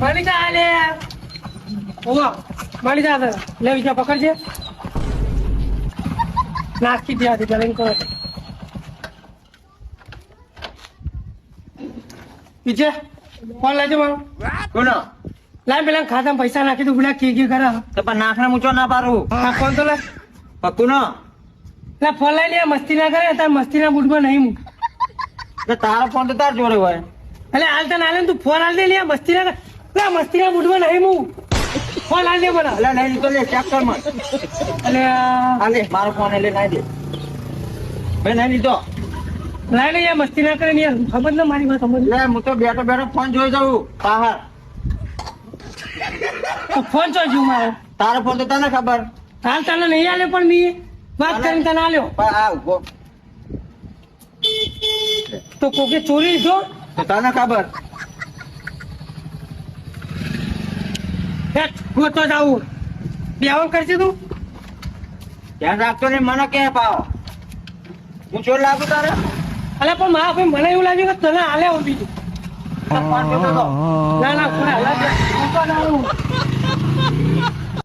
મળી જા લે ઓવા મળી જા લે વિજા પકડજે નાખી દે આથી ગલિંગ કરો વિજય ફોન લાવજો મારો કોનો લાય પેલા ખાતામાં પૈસા નાખી દઉં પેલા કે કરે તો પણ નાખને મૂચો ના પારું હા ફોન તો લાય પક્કું નો લા ફોન લઈ લે મસ્તી ના કરે તાર મસ્તી ના બૂટમાં નહીં હું તો તારો ફોન તો તાર જોડે હોય અલે હાલ તને હાલે તું ફોન હાલ દે લે મસ્તી ના કરે મસ્તી ના બૂટમાં નહીં હું ફોન હાલ દે બરા એટલે નહીં લીધો લે ચેક કર મત અલે હાલે મારો ફોન એટલે નાઈ દે ભાઈ નહીં લીધો લાય ને યાર મસ્તી ના કરે ને યાર ખબર ના મારી વાત સમજ લે હું તો બેઠો બેઠો ફોન જોઈ જાઉં બહાર તો ફોન ચોજ્યું મારો તારો ફોન તો તને ખબર હાલ તને નહીં આલે પણ મી વાત કરીને તને આલ્યો પણ આ ઉભો તો કોકે ચોરી લીધો તો તને ખબર હેટ ગોતો જાવું બેહો કરશે તું ધ્યાન રાખતો ને મને કે પાવ હું ચોર લાગુ તારે અલે પણ મારા ભાઈ મને એવું લાગ્યું કે તને આલે હું બીજું ફોન જોતો તો ના ના કોને હાલા દે. હું તો ના આવું.